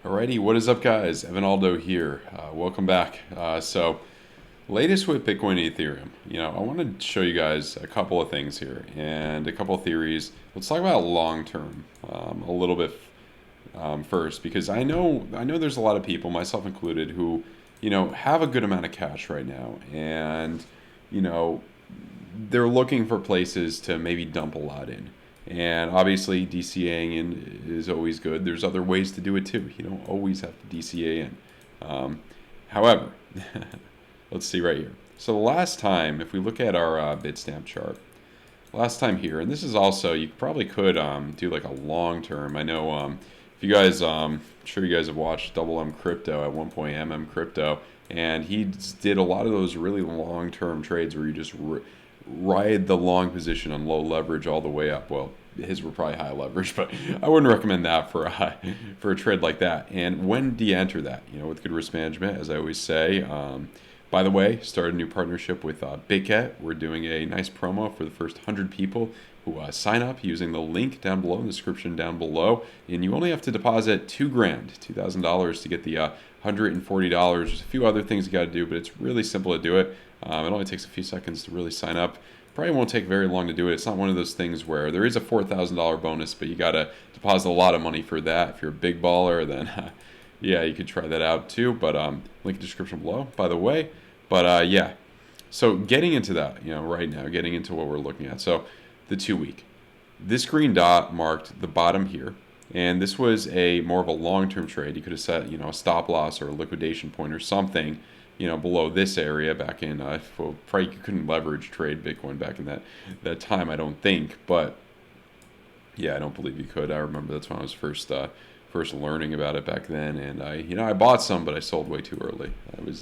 Alrighty, what is up, guys? Evan Aldo here. Welcome back. Latest with Bitcoin and Ethereum. I want to show you guys a couple of things here and a couple of theories. Let's talk about long term a little bit first, because I know there's a lot of people, myself included, who have a good amount of cash right now, and you know they're looking for places to maybe dump a lot in. And obviously, DCAing in is always good. There's other ways to do it too. You don't always have to DCA in. However, let's see right here. So the last time, if we look at our Bitstamp chart, last time here, and this is also, you probably could do like a long term. I know if you guys, I'm sure you guys have watched Double M Crypto at one point, Crypto, and he did a lot of those really long term trades where you just ride the long position on low leverage all the way up. Well, his were probably high leverage, but I wouldn't recommend that for a trade like that. And when do you enter that? With good risk management, as I always say. By the way, started a new partnership with BITGET. We're doing a nice promo for the first 100 people who sign up using the link down below, in the description down below. And you only have to deposit $2,000 to get the $140. There's a few other things you got to do, but it's really simple to do it. It only takes a few seconds to really sign up. Probably won't take very long to do it. It's not one of those things where there is a $4,000 bonus, but you got to deposit a lot of money for that. If you're a big baller, then yeah, you could try that out too. But link in the description below, by the way. But yeah, so getting into that, right now, getting into what we're looking at. So the 2 week, this green dot marked the bottom here, and this was a more of a long-term trade. You could have set, a stop loss or a liquidation point or something, below this area back in, well, probably you couldn't leverage trade Bitcoin back in that time, I don't think. But yeah, I don't believe you could. I remember that's when I was first learning about it back then, and I bought some, but I sold way too early. It was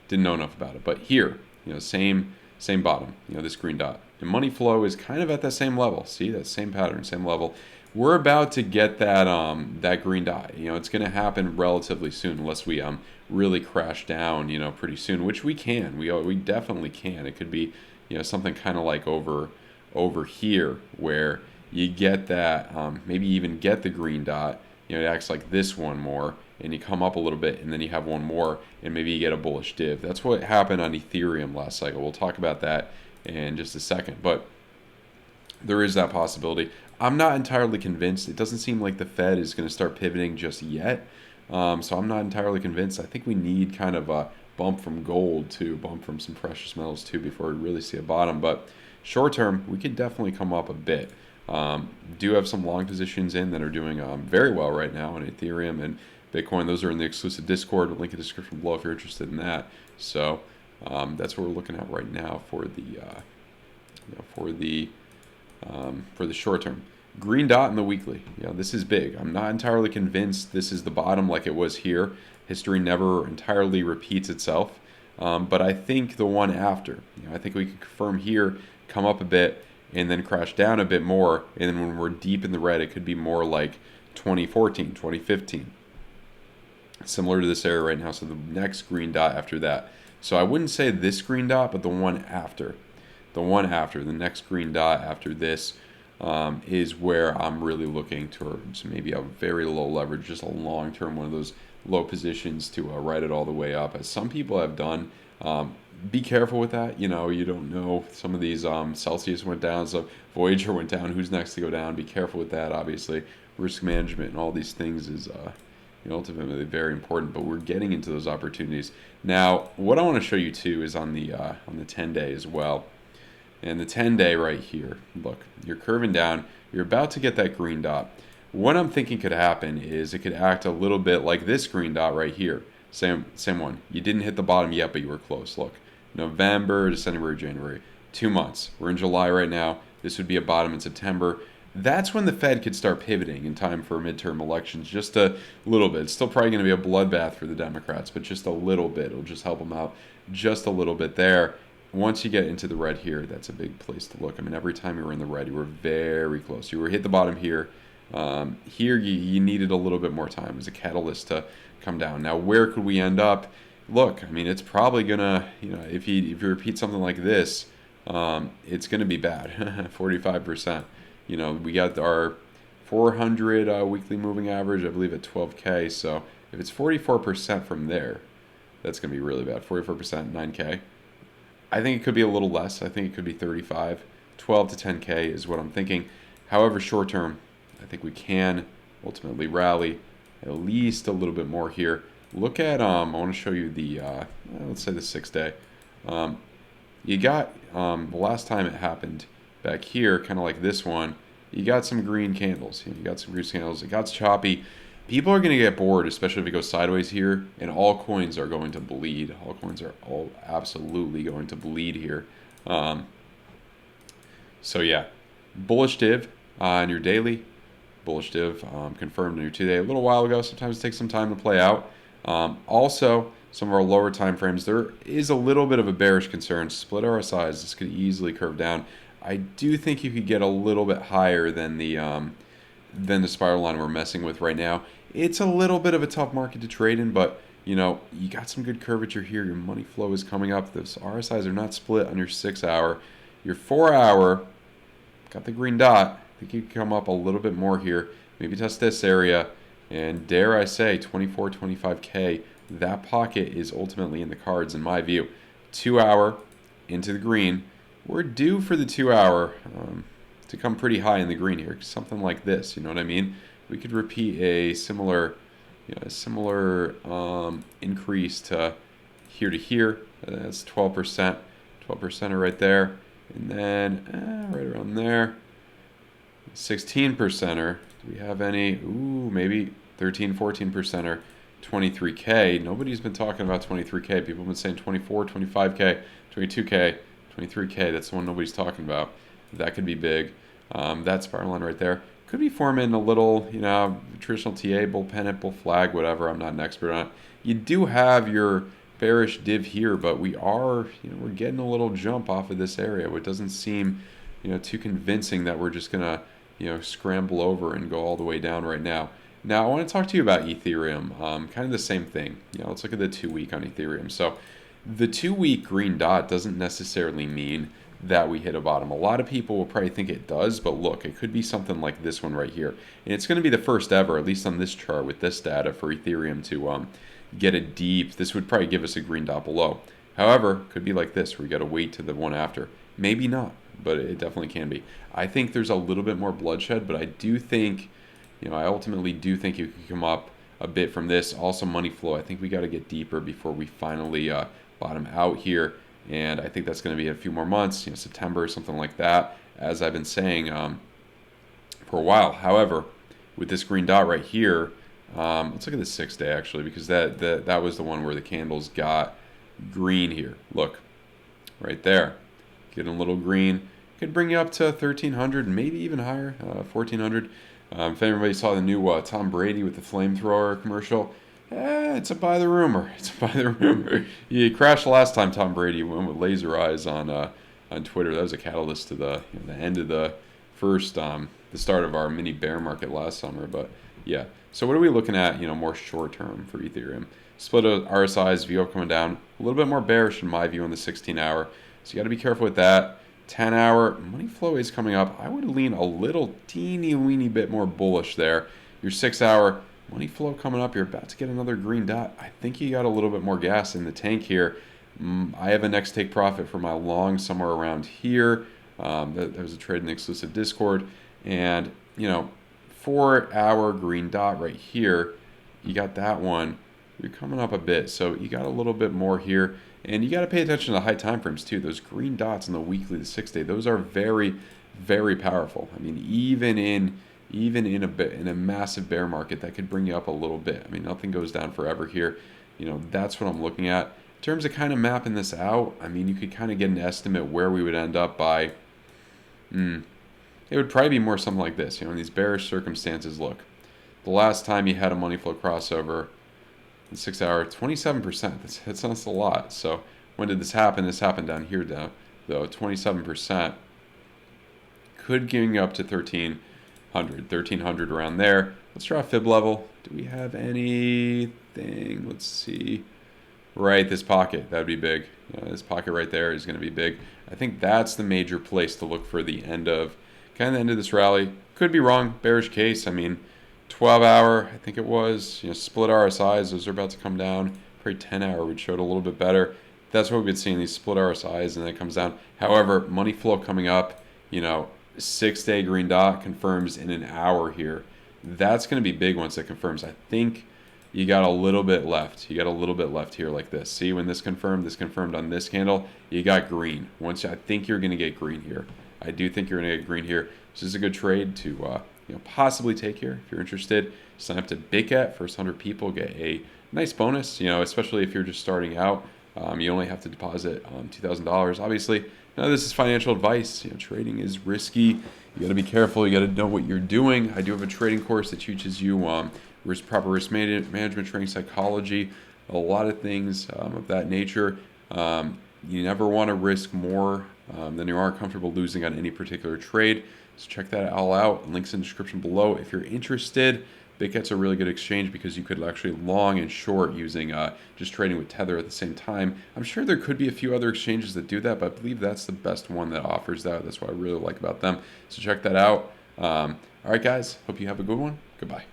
didn't know enough about it. But here, same bottom, this green dot, and money flow is kind of at that same level. See, that same pattern, same level. We're about to get that green dot. It's going to happen relatively soon, unless we really crash down, pretty soon, which we can. We definitely can. It could be, something kind of like over here, where you get that, maybe even get the green dot. It acts like this one more, and you come up a little bit, and then you have one more, and maybe you get a bullish div. That's what happened on Ethereum last cycle. We'll talk about that in just a second, but there is that possibility. I'm not entirely convinced. It doesn't seem like the Fed is going to start pivoting just yet. So I'm not entirely convinced. I think we need kind of a bump from gold too, bump from some precious metals too, before we really see a bottom. But short term, we could definitely come up a bit. Do have some long positions in that are doing very well right now on Ethereum and Bitcoin. Those are in the exclusive Discord. Link in the description below if you're interested in that. So that's what we're looking at right now for the short term. Green dot in the weekly. This is big. I'm not entirely convinced this is the bottom like it was here. History never entirely repeats itself. But I think the one after, I think we could confirm here, come up a bit, and then crash down a bit more. And then when we're deep in the red, it could be more like 2014, 2015. Similar to this area right now. So the next green dot after that. So I wouldn't say this green dot, but the one after. The next green dot after this is where I'm really looking towards maybe a very low leverage, just a long term, one of those low positions to ride it all the way up, as some people have done. Be careful with that. You don't know. Some of these Celsius went down, so Voyager went down. Who's next to go down? Be careful with that. Obviously, risk management and all these things is ultimately very important. But we're getting into those opportunities now. What I want to show you too is on the 10-day as well. And the 10-day right here, look, you're curving down. You're about to get that green dot. What I'm thinking could happen is it could act a little bit like this green dot right here. Same one. You didn't hit the bottom yet, but you were close. Look, November, December, January, 2 months. We're in July right now. This would be a bottom in September. That's when the Fed could start pivoting in time for midterm elections, just a little bit. It's still probably going to be a bloodbath for the Democrats, but just a little bit. It'll just help them out just a little bit there. Once you get into the red here, that's a big place to look. I mean, every time you were in the red, you were very close. You were hit the bottom here. Here, you needed a little bit more time as a catalyst to come down. Now, where could we end up? Look, I mean, it's probably going to, if you repeat something like this, it's going to be bad, 45%. We got our 400 weekly moving average, I believe, at 12K. So if it's 44% from there, that's going to be really bad. 44%, 9K. I think it could be a little less. I think it could be 35. 12 to 10K is what I'm thinking. However, short term, I think we can ultimately rally at least a little bit more here. Look at, I want to show you the, let's say the 6-day. You got, the last time it happened back here, kind of like this one, you got some green candles. You got some green candles. It got choppy. People are going to get bored, especially if it goes sideways here, and all coins are going to bleed. All coins are all absolutely going to bleed here. So yeah, bullish div on your daily. Bullish div confirmed in your 2-day a little while ago. Sometimes it takes some time to play out. Also, some of our lower time frames, there is a little bit of a bearish concern. Split RSIs, this could easily curve down. I do think you could get a little bit higher than the spiral line we're messing with right now. It's a little bit of a tough market to trade in, but you know, you got some good curvature here. Your money flow is coming up. Those RSIs are not split on your 6-hour. Your 4-hour, got the green dot. I think you can come up a little bit more here. Maybe test this area. And dare I say, 24, 25K. That pocket is ultimately in the cards in my view. 2-hour into the green. We're due for the 2-hour to come pretty high in the green here. Something like this, you know what I mean? We could repeat a similar, increase to here. That's 12%. 12% right there. And then right around there. 16%er. Do we have any? Ooh, maybe 13, 14%er. 23K. Nobody's been talking about 23K. People have been saying 24, 25K, 22K, 23K. That's the one nobody's talking about. That could be big. That spiral line right there could be forming a little, traditional TA, bull pennant, bull flag, whatever. I'm not an expert on it. You do have your bearish div here, but we are, we're getting a little jump off of this area. It doesn't seem, too convincing that we're just gonna, scramble over and go all the way down right now. Now, I want to talk to you about Ethereum. Kind of the same thing. Let's look at the 2-week on Ethereum. So the 2-week green dot doesn't necessarily mean that we hit a bottom. A lot of people will probably think it does, but look, it could be something like this one right here. And it's going to be the first ever, at least on this chart with this data, for Ethereum to get a deep. This would probably give us a green dot below. However, could be like this, where we got to wait to the one after. Maybe not, but it definitely can be. I think there's a little bit more bloodshed, but I do think, I ultimately do think you could come up a bit from this. Also, money flow. I think we got to get deeper before we finally bottom out here. And I think that's going to be a few more months, September or something like that, as I've been saying for a while. However, with this green dot right here, let's look at the 6-day actually, because that was the one where the candles got green here. Look, right there, getting a little green. Could bring you up to 1,300, maybe even higher, 1,400. If anybody saw the new Tom Brady with the flamethrower commercial, it's a buy the rumor. It's a buy the rumor. He crashed last time Tom Brady went with laser eyes on Twitter. That was a catalyst to the end of the first, the start of our mini bear market last summer. But yeah, so what are we looking at? More short term for Ethereum. Split of RSI's VO coming down a little bit more bearish in my view on the 16-hour. So you got to be careful with that. 10-hour money flow is coming up. I would lean a little teeny weeny bit more bullish there. Your 6-hour. Money flow coming up. You're about to get another green dot. I think you got a little bit more gas in the tank here. I have a next take profit for my long somewhere around here. That was a trade in the exclusive Discord. And, 4-hour green dot right here. You got that one. You're coming up a bit. So you got a little bit more here. And you got to pay attention to the high time frames too. Those green dots in the weekly, the 6-day, those are very, very powerful. I mean, even in a massive bear market, that could bring you up a little bit. I mean, nothing goes down forever here. That's what I'm looking at. In terms of kind of mapping this out, I mean, you could kind of get an estimate where we would end up by, it would probably be more something like this. In these bearish circumstances, look, the last time you had a money flow crossover, in 6-hour, 27%. That's a lot. So when did this happen? This happened down here, though. 27% could get you up to 1,300 around there. Let's draw a fib level. Do we have anything? Let's see. Right, this pocket. That would be big. This pocket right there is going to be big. I think that's the major place to look for the end of kind of the end of this rally. Could be wrong, bearish case. I mean, 12-hour, I think it was, split RSIs, those are about to come down. Probably 10-hour would show it a little bit better. That's what we've been seeing, these split RSIs, and then it comes down. However, money flow coming up, 6-day green dot confirms in an hour here. That's going to be big once it confirms. I think you got a little bit left. You got a little bit left here like this. See, when this confirmed on this candle, you got green. I think you're going to get green here. I do think you're going to get green here. This is a good trade to possibly take here. If you're interested, sign up to BITGET. First 100 people get a nice bonus, especially if you're just starting out. You only have to deposit $2,000. Obviously, none of this is financial advice. Trading is risky. You got to be careful. You got to know what you're doing. I do have a trading course that teaches you proper risk management, trading psychology, a lot of things of that nature. You never want to risk more than you are comfortable losing on any particular trade. So check that all out. Links in the description below. If you're interested, BitGet's a really good exchange because you could actually long and short using just trading with Tether at the same time. I'm sure there could be a few other exchanges that do that, but I believe that's the best one that offers that. That's what I really like about them. So check that out. All right, guys. Hope you have a good one. Goodbye.